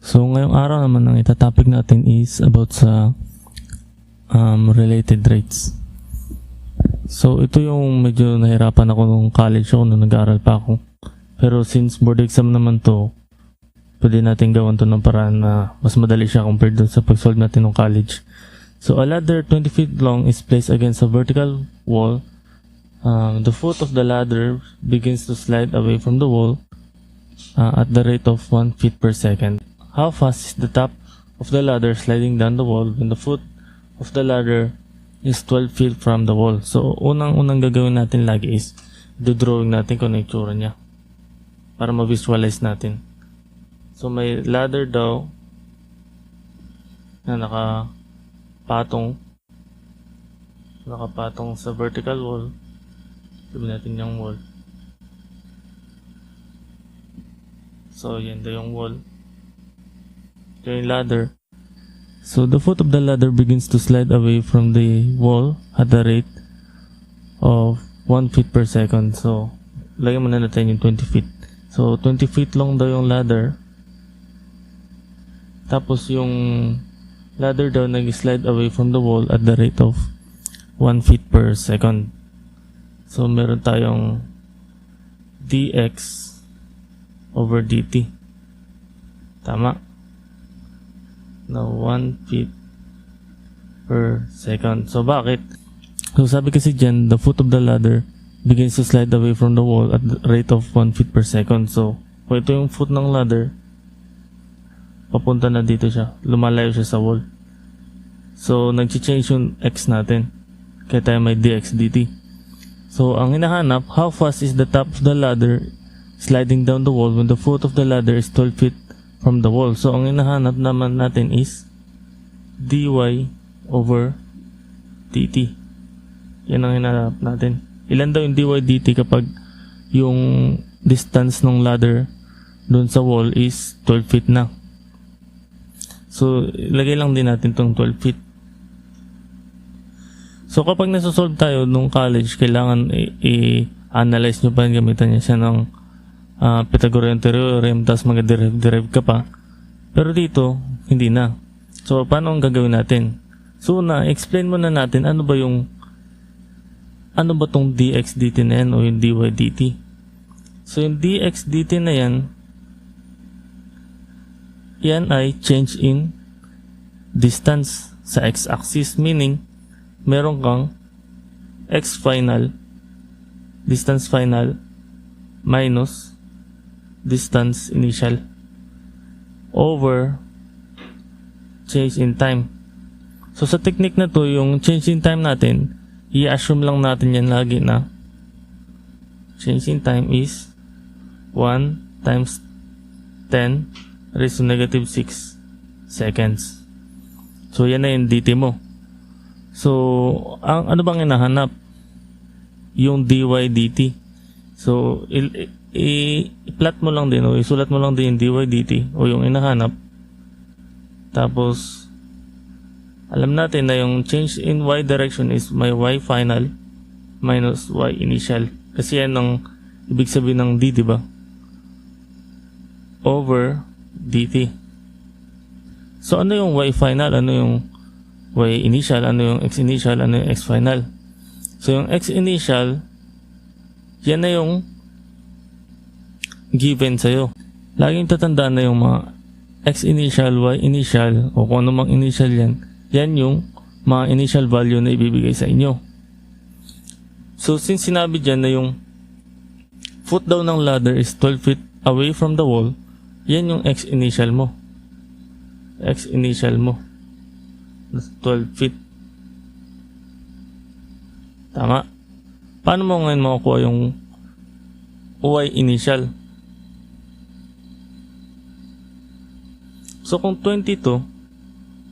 So, ngayong araw naman ang itatopic natin is about sa related rates. So, ito yung medyo nahirapan ako nung college ako, nung nag-aaral pa ako. Pero since board exam naman to, pwede natin gawin to ng paraan na mas madali siya compared dun sa pag-solve natin nung college. So, a ladder 20 feet long is placed against a vertical wall. The foot of the ladder begins to slide away from the wall at the rate of 1 feet per second. How fast is the top of the ladder sliding down the wall when the foot of the ladder is 12 feet from the wall? So, unang gagawin natin lagi is drawing natin kung ano yung itsura niya para ma-visualize natin. So, may ladder daw na nakapatong sa vertical wall. Sabihin natin yung wall. So, yan daw yung wall. Ito yung ladder. So, the foot of the ladder begins to slide away from the wall at the rate of 1 feet per second. So, lagyan muna natin yung 20 feet. So, 20 feet long daw yung ladder. Tapos, yung ladder daw nag-slide away from the wall at the rate of 1 feet per second. So, meron tayong dx over dt. Tama? Na 1 feet per second. So, bakit? So, sabi kasi dyan, the foot of the ladder begins to slide away from the wall at the rate of 1 feet per second. So, kung ito yung foot ng ladder, papunta na dito siya. Lumalayo siya sa wall. So, nag-change yung x natin. Kaya tayo may dx dt. So, ang hinahanap, how fast is the top of the ladder sliding down the wall when the foot of the ladder is 12 feet from the wall? So, ang hinahanap naman natin is dy over dt. Yan ang hinahanap natin. Ilan daw yung dy dt kapag yung distance ng ladder doon sa wall is 12 feet na. So, ilagay lang din natin tong 12 feet. So, kapag nasa-solve tayo nung college, kailangan i-analyze nyo pa yung gamitan niya siya ng Pythagorean theorem, tapos mag-derive ka pa. Pero dito, hindi na. So, paano ang gagawin natin? So, explain muna natin ano ba tong dx dt na yan o yung dy dt. So, yung dx dt na yan ay change in distance sa x-axis, meaning meron kang x final, distance final, minus distance initial over change in time. So, sa technique na to, yung change in time natin, i-assume lang natin yan lagi na change in time is 1 times 10 raised to negative 6 seconds. So, yan na yung dt mo. So, ano bang hinahanap? Yung dy dt. So, i-plot mo lang din o isulat mo lang din yung dy dt o yung hinahanap. Tapos, alam natin na yung change in y direction is my y final minus y initial. Kasi yan ang ibig sabihin ng d, diba? Over dt. So, ano yung y final? Ano yung y initial? Ano yung x initial? Ano yung x final? So, yung x initial, yan na yung given sa'yo. Laging tatandaan na yung mga x initial, y initial, o kung ano mang initial yan, yan yung mga initial value na ibibigay sa inyo. So, since sinabi dyan na yung foot daw ng ladder is 12 feet away from the wall, yan yung x initial mo. X initial mo. 12 feet. Tama. Paano mo ngayon makukuha yung y initial? So, kung 22,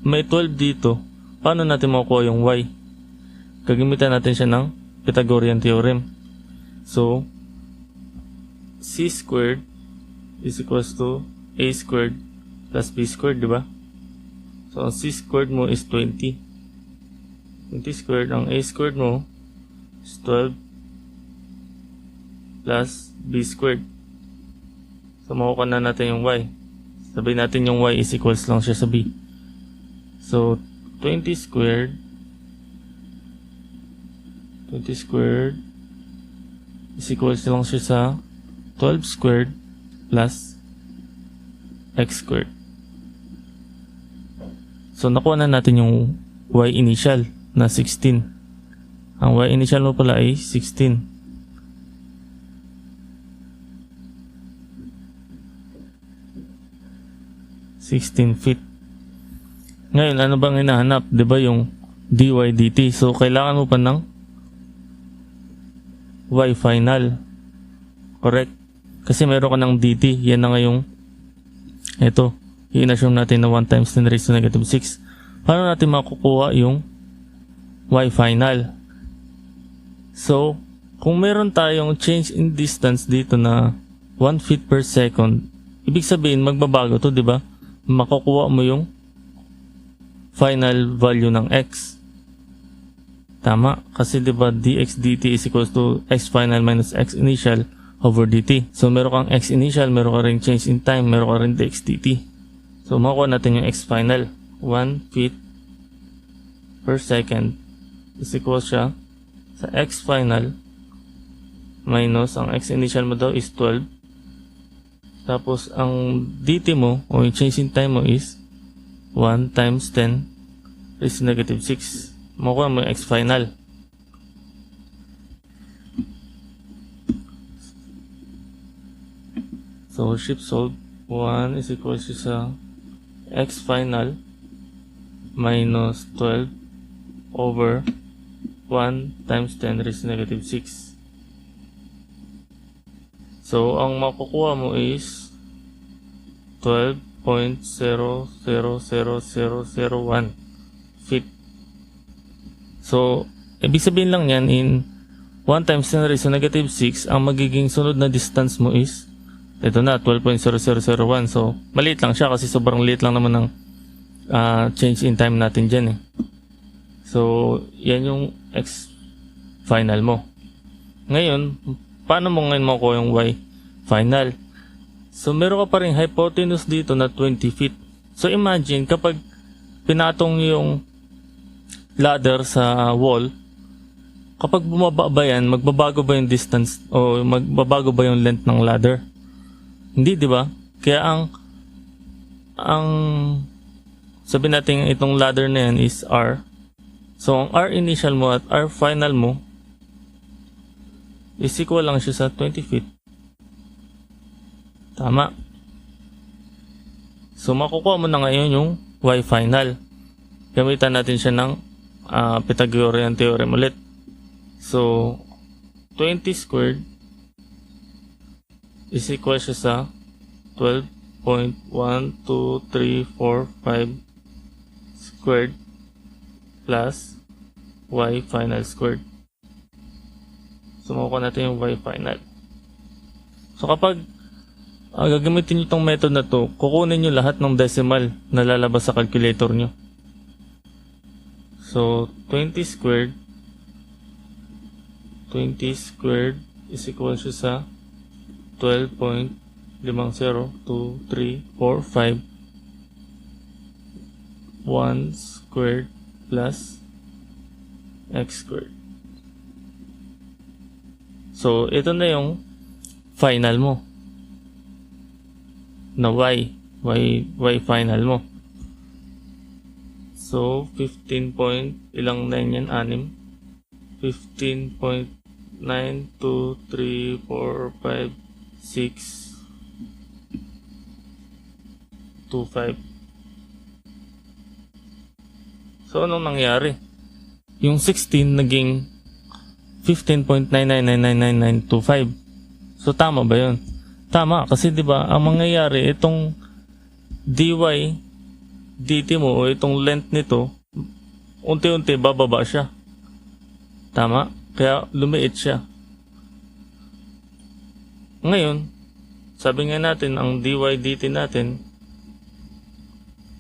may 12 dito, paano natin makukuha yung y? Gagamitan natin siya ng Pythagorean theorem. So, c squared is equals to a squared plus b squared, diba? So, ang c squared mo is 20. 20 squared. Ang a squared mo is 12 plus b squared. So, makukuha na natin yung y. Sabihin natin yung y is equals lang siya sa b. So, 20 squared is equals lang siya sa 12 squared plus x squared. So, nakuha na natin yung y initial na 16. Ang y initial mo pala ay 16. Feet. Ngayon, ano bang hinahanap? Diba yung dy dt? So, kailangan mo pa ng y final. Correct? Kasi meron ka ng dt. Yan na ngayong ito. I-assume natin na 1 times 10 raised to negative 6. Paano natin makukuha yung y final? So, kung meron tayong change in distance dito na 1 feet per second, ibig sabihin magbabago to, di ba? Makukuha mo yung final value ng x. Tama? Kasi di ba dx dt is equals to x final minus x initial over dt. So, meron kang x initial, meron ka rin change in time, meron ka rin dx dt. So, makukuha natin yung x final. 1 feet per second is equals siya sa x final minus ang x initial mo daw is 12. Tapos, ang dt mo o yung change in time mo is 1 times 10 is negative 6. Makukuha mo yung x final. So, shift solve 1 is equals to sa x final minus 12 over 1 times 10 raised to negative 6. So, ang makukuha mo is 12.000001 feet. So, ibig sabihin lang yan, in 1 times 10 raised to negative 6, ang magiging sunod na distance mo is ito na, 12.0001. So, maliit lang siya kasi sobrang liit lang naman ng change in time natin dyan eh. So, yan yung x final mo. Ngayon, paano mo ngayon makuha yung y final? So, meron ka pa rin hypotenuse dito na 20 feet. So, imagine kapag pinatong yung ladder sa wall, kapag bumaba ba yan, magbabago ba yung distance o magbabago ba yung length ng ladder? Hindi, di ba? Kaya ang sabi natin itong ladder na yan is R. So, ang R initial mo at R final mo is equal lang siya sa 20 feet. Tama. So, makukuha mo na ngayon yung y final. Gamitan natin siya ng Pythagorean theorem ulit. So, 20 squared is equal siya sa 12.12345 squared plus y final squared. So, makukuha natin yung y final. So, kapag gagamitin nyo itong method na to, kukunin nyo lahat ng decimal na lalabas sa calculator nyo. So, 20 squared is equal siya sa 12.502345 1 squared plus x squared. So, ito na yung final mo na y final mo. So, 15 point, ilang 9 yan? 6 15.92345 6 So, anong nangyari? Yung 16 naging 15.9999925. So, tama ba yun? Tama, kasi 'di ba ang mangyayari itong dy dt mo o itong length nito unti-unti bababa siya. Tama? Kaya lumiit siya. Ngayon, sabi nga natin ang dy dt natin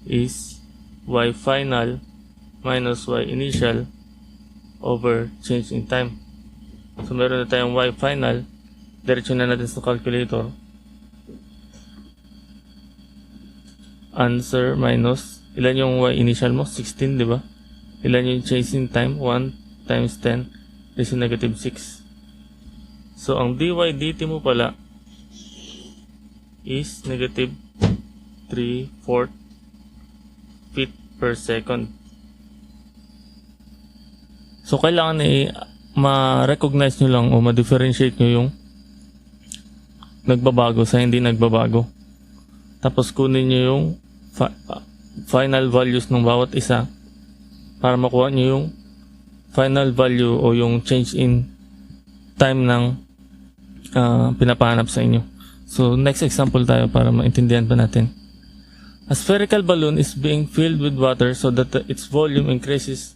is y final minus y initial over change in time. So, meron na tayong y final. Diretso na natin sa calculator. answer minus, ilan yung y initial mo? 16, di ba? Ilan yung change in time? 1 times 10 is negative 6. So, ang dy dt mo pala is negative 3/4 feet per second. So, kailangan ma-recognize nyo lang o ma-differentiate nyo yung nagbabago sa hindi nagbabago. Tapos, kunin nyo yung final values ng bawat isa para makuha nyo yung final value o yung change in time ng pinapahanap sa inyo. So, next example tayo para maintindihan pa natin. A spherical balloon is being filled with water so that its volume increases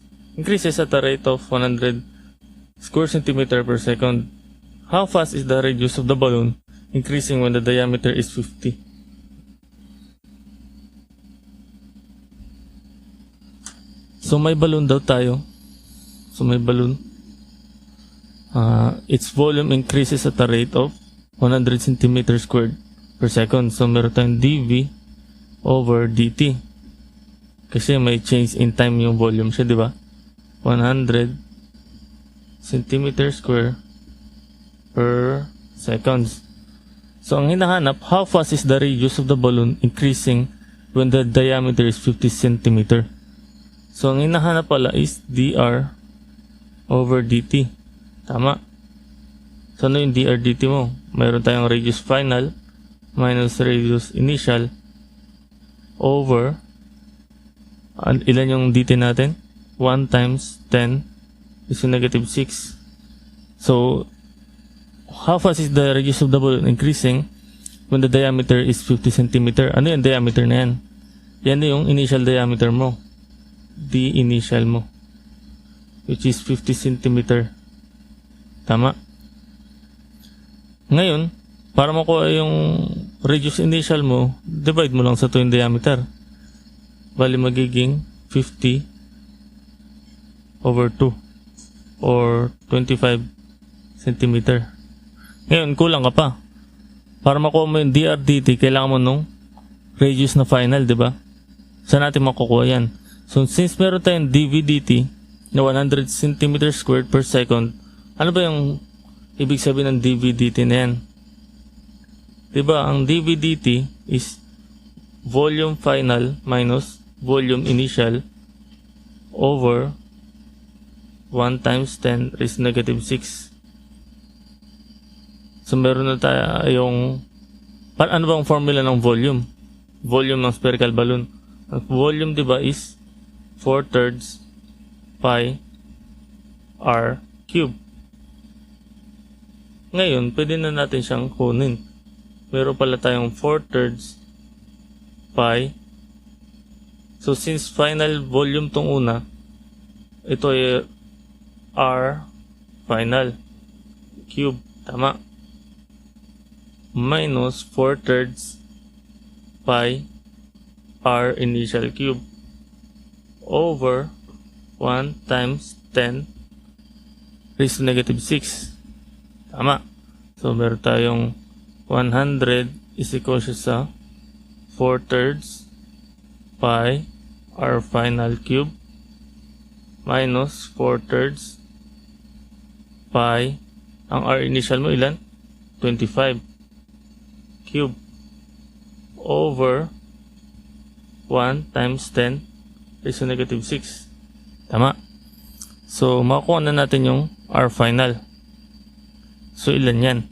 at a rate of 100 square centimeter per second. How fast is the radius of the balloon increasing when the diameter is 50? So, may balloon daw tayo. So, may balloon. Its volume increases at a rate of 100 centimeter squared per second. So, meron tayong dV over dt. Kasi may change in time yung volume siya, di ba? 100 centimeter square per seconds. So, ang hinahanap, how fast is the radius of the balloon increasing when the diameter is 50 centimeter? So, ang hinahanap pala is dr over dt. Tama. So, ano yung dr dt mo? Mayroon tayong radius final minus radius initial over ilan yung dt natin? 1 times 10 is negative 6. So, how fast is the radius of the balloon increasing when the diameter is 50 centimeter? Ano yung diameter na yan? Yan yung initial diameter mo. D initial mo. Which is 50 centimeter. Tama? Ngayon, para makuha yung radius initial mo, divide mo lang sa 2 yung diameter. Bali magiging 50 over 2 or 25 centimeter. Ngayon, kulang ka pa. Para makuha mo yung dr dt, kailangan mo nung radius na final, di ba? Saan natin makukuha yan? So, since meron tayong dv dt na 100 cm squared per second, ano ba yung ibig sabihin ng dv dt na yan? Di ba, ang dv dt is volume final minus volume initial over 1 times 10 is negative 6. So, meron na tayo yung ano bang formula ng volume? Volume ng spherical balloon. Ang volume, di ba, is 4/3 pi r cube. Ngayon, pwede na natin siyang kunin. Meron pala tayong 4/3 pi. So, since final volume tong una, ito ay r final cube. Tama. Minus 4/3 pi r initial cube over 1 times 10 raised to negative 6. Tama. So, meron tayong 100 is equal sa 4/3 pi r final cube minus 4/3 pi, ang r initial mo ilan? 25 cube over 1 times 10 is negative 6. Tama. So, makukuha na natin yung r final. So, ilan yan?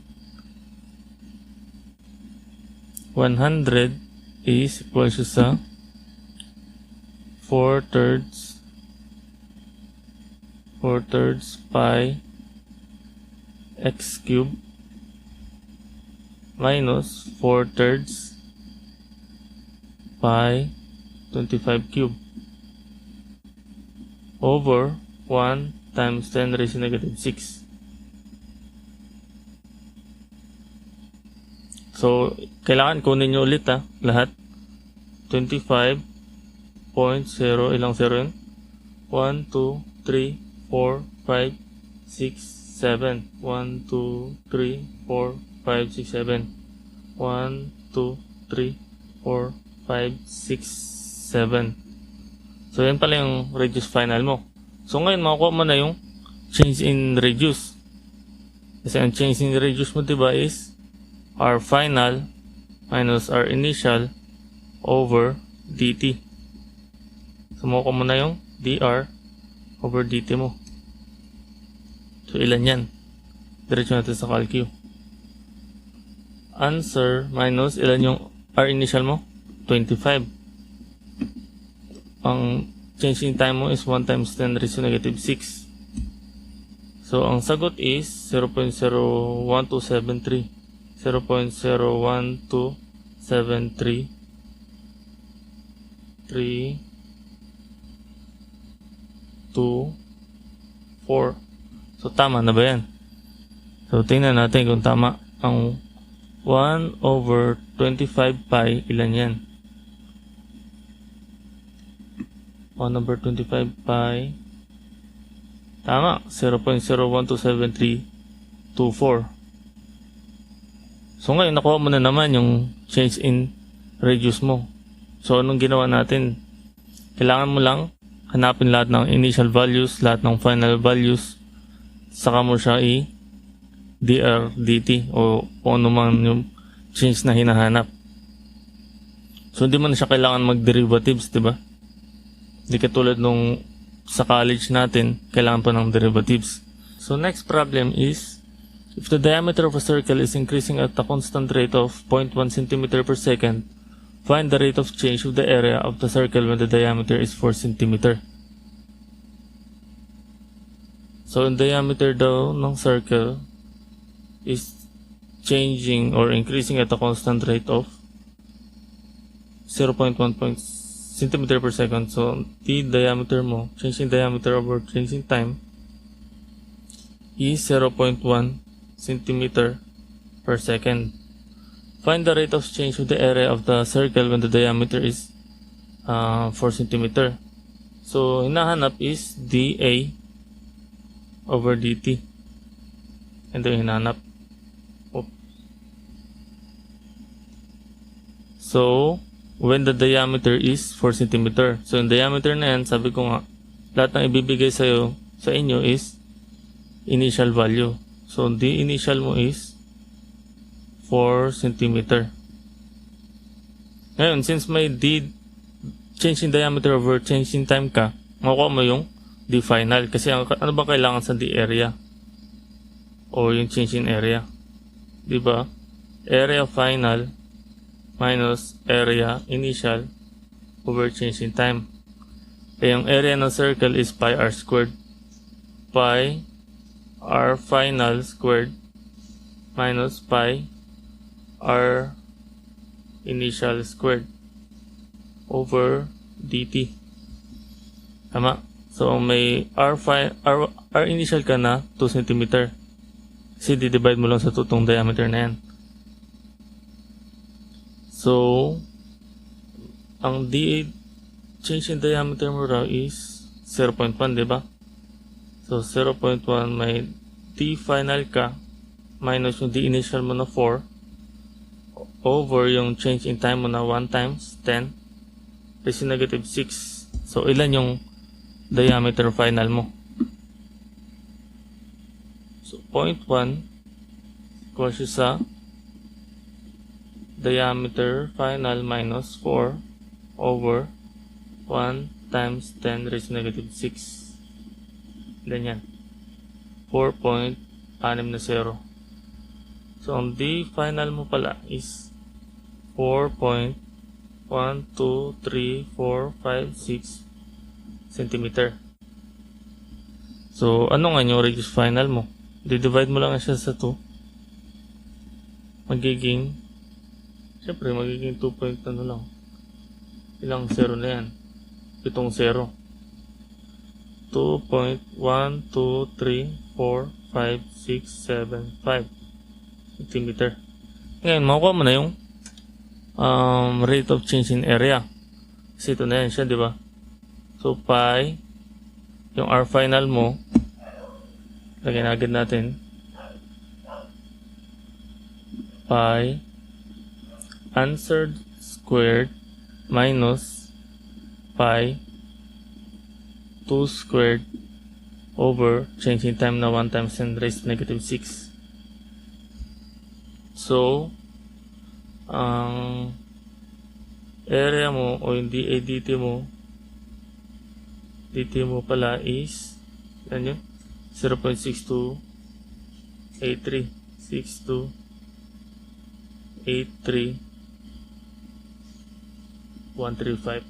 100 is equal sa 4/3 pi x cube minus 4/3 pi 25 cube over 1 times 10 raised to negative 6. So, kailangan kunin nyo ulit lahat. 25.0, ilang 0 yun? 1, 2, 3, 4, 5, 6, 7. 1, 2, 3, 4, 5, 6, 7. 1, 2, 3, 4, 5, 6, 7. So, yan pala yung radius final mo. So, ngayon, makukuha mo na yung change in radius. Kasi ang change in radius mo, diba, is R final minus R initial over dt. So, makukuha mo na yung dr over dt mo. So, ilan yan? Diretso natin sa calcu. Answer minus ilan yung R initial mo? 25. Ang change in time mo is 1 times 10 raised to negative 6. So, ang sagot is 0.01273. 0.01273 3 2 4. So, tama na ba yan? So, tingnan natin kung tama. Ang 1 over 25 pi, ilan yan? 1 over 25 pi. Tama. 0.0127324. So, ngayon, nakuha mo na naman yung change in radius mo. So, anong ginawa natin? Kailangan mo lang hanapin lahat ng initial values, lahat ng final values. Saka mo siya dr dt o kung ano man yung change na hinahanap. So, hindi mo na siya kailangan mag-derivatives, diba? Hindi katulad nung sa college natin, kailangan pa ng derivatives. So, next problem is, if the diameter of a circle is increasing at a constant rate of 0.1 cm per second, find the rate of change of the area of the circle when the diameter is 4 cm. So, yung diameter daw ng circle is changing or increasing at a constant rate of 0.1 cm per second. So, the diameter mo, changing diameter over changing time is 0.1 cm per second. Find the rate of change of the area of the circle when the diameter is 4 cm. So, hinahanap is dA over dt. Ito yung hinahanap. So, when the diameter is 4 cm. So, yung diameter na yan, sabi ko nga, lahat ng ibibigay sa inyo is initial value. So, the initial mo is 4 cm. Ngayon, since may change in diameter over change in time ka, makukuha mo yung d final. Kasi ano ba kailangan sa d area? O yung change in area. Diba? Area final minus area initial over change in time. Eh, yung area ng circle is pi r squared. Pi r final squared minus pi r initial squared over dt. Tama? So, may r initial ka na 2 cm. Kasi di-divide mo lang sa tutong diameter na yan. So, ang dA change in diameter mo raw is 0.1, diba? So, 0.1 may d final ka minus yung d initial mo na 4 over yung change in time mo na 1 times 10 raised to negative 6. So, ilan yung diameter final mo? So, 0.1 equals sa diameter final minus 4 over 1 times 10 raised to negative 6. Ganyan. 4.60. So, ang D final mo pala is 4.123456 cm. So, ano nga yung radius final mo? Di-divide mo lang siya sa 2. Siyempre, magiging 2 point ano lang. Ilang 0 na yan? 7 0. 2.1234567 cm. Ngayon, makukuha mo na yung rate of change in area. Kasi ito na yan siya, di ba? So, pi, yung R final mo, lagyan agad natin, pi, answered squared minus pi 2 squared over change in time na 1 times 10 raised to negative 6. So, ang area mo o yung dA dt mo pala is yan yun, 0.6283 135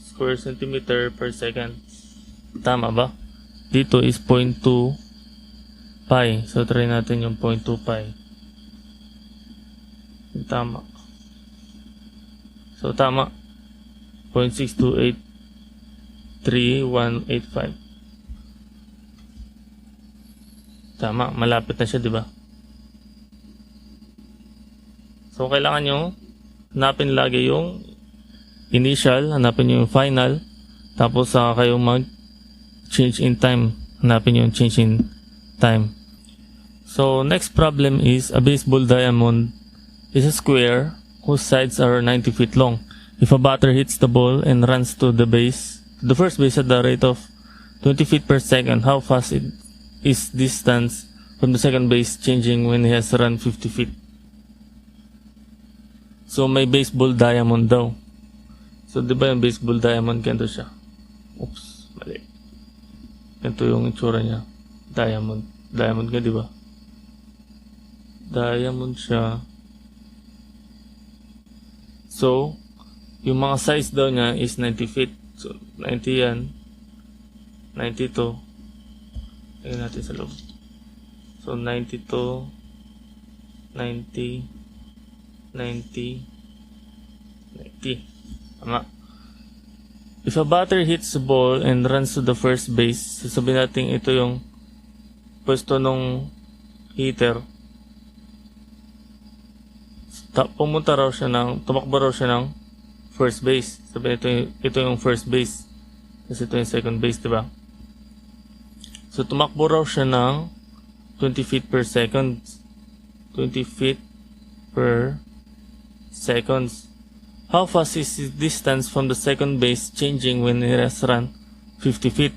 square centimeter per second. Tama ba? Dito is 0.2 pi. So, try natin yung 0.2 pi. Tama. So, tama. 0.6283185. Tama. Malapit na siya, di ba? So, kailangan nyo hanapin lagi yung initial, hanapin nyo yung final, tapos saka kayo mag-change in time. Hanapin nyo yung change in time. So, next problem is a baseball diamond is a square whose sides are 90 feet long. If a batter hits the ball and runs to the first base at the rate of 20 feet per second, how fast is distance from the second base changing when he has run 50 feet? So, may baseball diamond daw. So, di ba yung baseball diamond, ganito siya. Oops, mali. Ganito yung itsura niya. Diamond. Diamond nga, di ba? Diamond siya. So, yung mga size daw niya is 90 feet. So, 90 yan. 92. Tingnan natin sa loob. So, 92, 90, 90, 90. Tama. If a batter hits the ball and runs to the first base, sasabihin natin ito yung pwesto nung hitter. Tumakbo raw siya ng first base. Sabihin ito yung first base. Kasi ito yung second base, diba? So, tumakbo raw siya ng 20 feet per second. 20 feet per seconds. How fast is his distance from the second base changing when he has run 50 feet?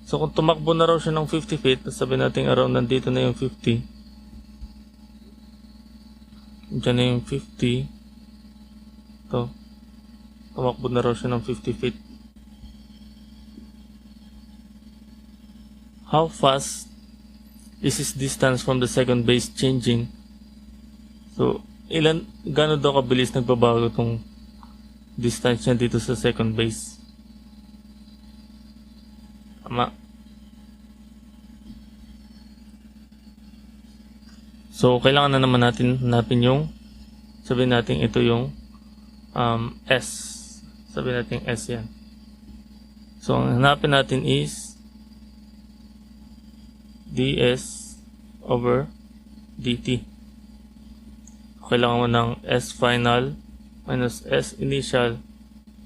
So, kung tumakbo na raw siya ng 50 feet, sabihin natin around nandito na yung 50. Diyan na yung 50. Ito. Tumakbo na raw siya ng 50 feet. How fast is his distance from the second base changing? So, gano'n daw kabilis nagbabago itong distance niya dito sa second base? Tama. So, kailangan na naman natin hanapin yung, sabihin natin ito yung S. Sabihin natin S yan. So, ang hanapin natin is ds over dt. Kailangan mo ng S final minus S initial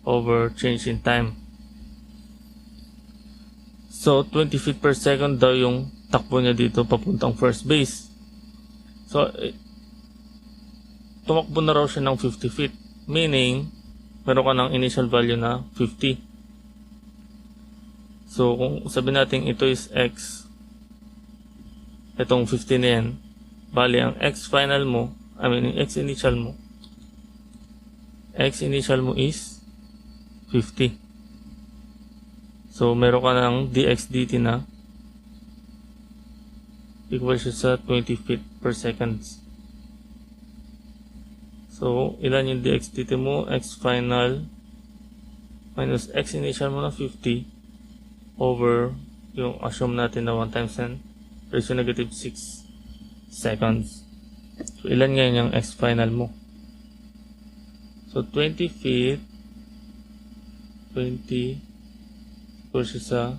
over change in time. So, 20 feet per second daw yung takbo niya dito papuntang first base. So, tumakbo na raw siya ng 50 feet. Meaning, meron ka ng initial value na 50. So, kung sabihin natin ito is X, itong 50 na yan, bali ang X final mo, yung X initial mo is 50. So, meron ka ng dx dt na equal siya sa 20 feet per second. So, ilan yung dx dt mo? X final minus X initial mo na 50 over yung assume natin na 1 times 10 raised to negative 6 seconds. So, ilan ngayon yung X final mo? So, 20 feet 20 equals siya sa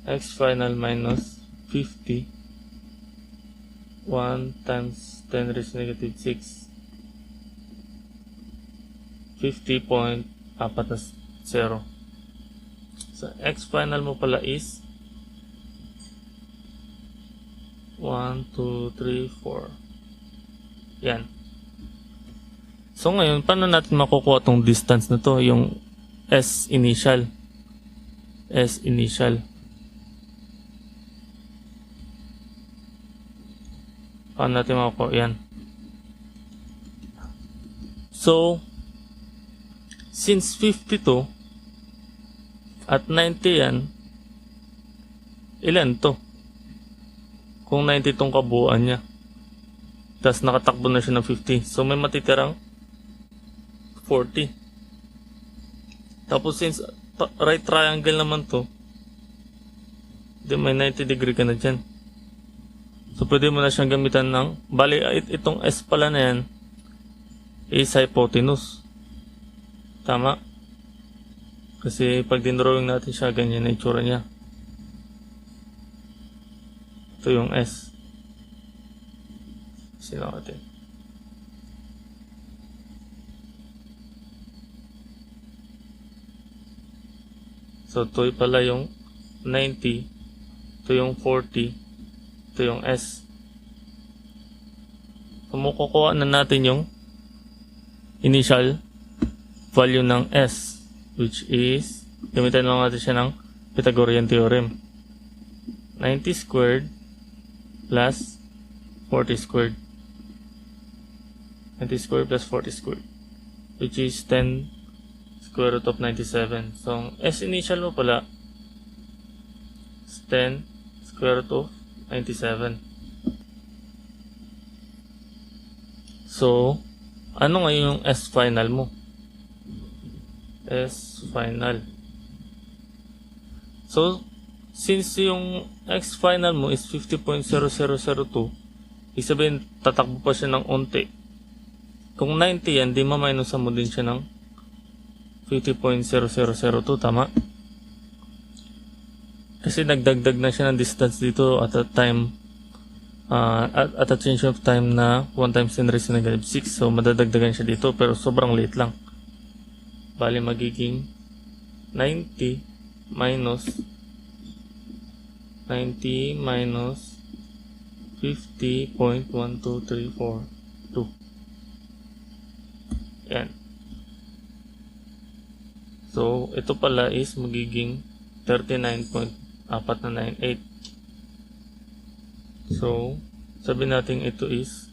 X final minus 50 1 times 10 raised to negative 6 50.40. So, X final mo pala is 1, 2, 3, 4. Yan. So ngayon, paano natin makukuha tong distance na to? Yung S initial. S initial. Paano natin makukuha yan? So, since 52 at 90 yan, ilan to? Kung 90 tong kabuuan niya. Tapos nakatakbo na siya ng 50. So may matitirang 40. Tapos since right triangle naman to, di may 90 degree ka na dyan. So pwede mo na siyang gamitan ng, bali itong S pala na yan is hypotenuse. Tama? Kasi pag dinrawing natin siya, ganyan na itsura niya. Ito yung S. Sino natin? So, ito pala yung 90. Ito yung 40. Ito yung S. So, makukuha na natin yung initial value ng S, which is, gamitan lang natin siya ng Pythagorean theorem. 90 squared plus 40 squared. 90 squared plus 40 squared, which is 10 square root of 97. So, ang S initial mo pala is 10 square root of 97. So, ano ngayon yung S final mo? S final. So, since yung X final mo is 50.0002, ibig sabihin, tatakbo pa siya ng unti. Kung 90 yan, di ma-minusan mo din siya ng 50.0002, tama? Kasi nagdagdag na siya ng distance dito at a time, at a change of time na 1 times 10 raised to negative 6. So, madadagdagan siya dito, pero sobrang late lang. Bali, magiging 90 minus 50.12342. Yan. So, ito pala is magiging 39.498. So, sabi natin ito is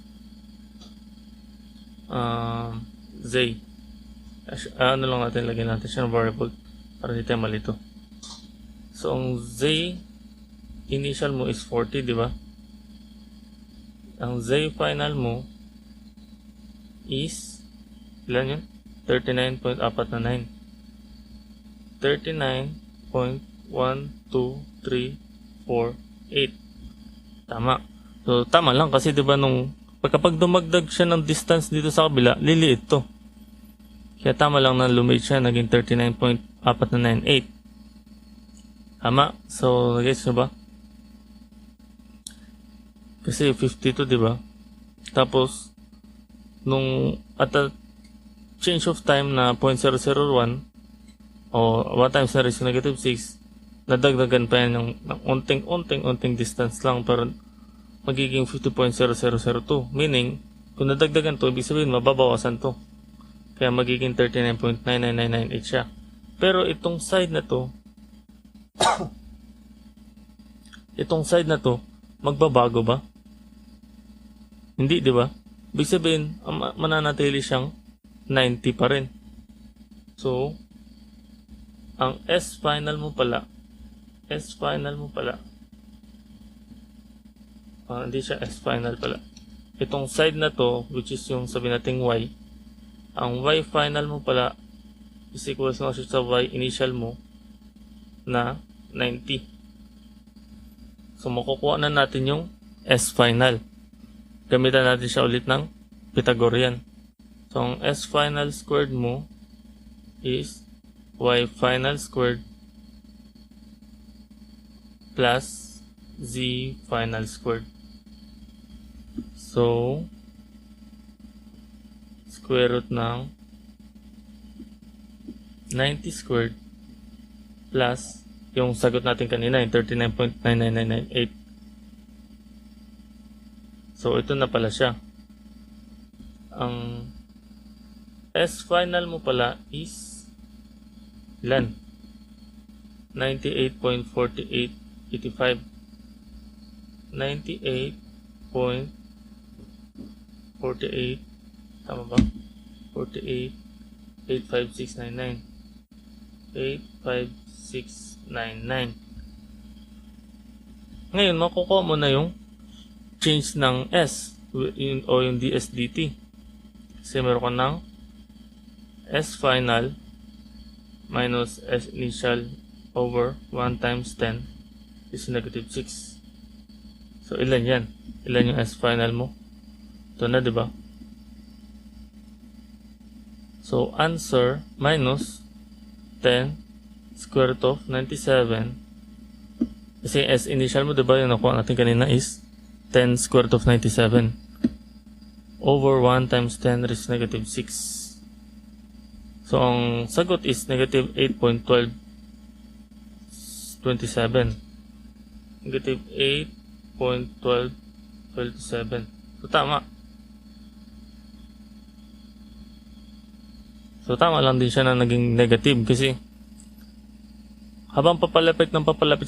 Z. Ano lang natin, lagyan natin siya ng variable para hindi tayo malito. So, ang Z initial mo is 40, di ba? Ang Z final mo is ilan yun? 39.498. 39.12348. Tama. So, tama lang kasi diba nung kapag dumagdag siya ng distance dito sa kabila, liliit to. Kaya tama lang na lumate siya, naging 39.498. Tama. So, nag-gets nyo ba? Kasi 52, diba? Tapos, nung at a change of time na 0.001 o 1 times na raised to negative 6, nadagdagan pa yan ng unting distance lang, pero magiging 50.0002. Meaning, kung nadagdagan to, ibig sabihin mababawasan to. Kaya magiging 39.99998 siya. Pero itong side na to, magbabago ba? Hindi, di ba? Ibig sabihin, mananatili siyang 90 pa rin. So, ang S final mo pala, hindi siya S final pala. Itong side na to, which is yung sabi nating Y, ang Y final mo pala is equals na sa Y initial mo na 90. So, makukuha na natin yung S final. Gamitan natin siya ulit ng Pythagorean. So, ang S final squared mo is Y final squared plus Z final squared. So, square root ng 90 squared plus yung sagot natin kanina, yung 39.99998. So, ito na pala siya. Ang S final mo pala is ilan? 98.4885. 98.48, tama ba? 48.85699. 85699. Ngayon, makukuha mo na yung change ng S o yung DSDT. Kasi meron ka ng S final minus S initial over 1 times 10 is negative 6. So, ilan yan? Ilan yung S final mo? Ito na, diba? So, answer minus 10 square root of 97. Kasi S initial mo, diba? Yung nakuha natin kanina is 10 square root of 97 over 1 times 10 raised to negative 6. So, ang sagot is negative 8.1227. Negative 8.1227. So, tama. So, tama lang din siya na naging negative kasi habang papalapit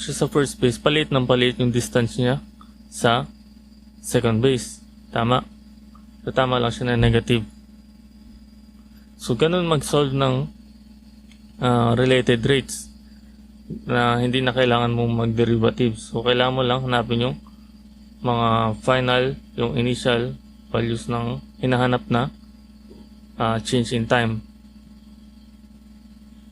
siya sa first base, palit yung distance niya sa second base. Tama. So, tama lang siya na negative. So, ganun mag-solve ng related rates na hindi na kailangan mong mag-derivatives. So, kailangan mo lang hanapin yung mga final, yung initial values ng hinahanap na change in time.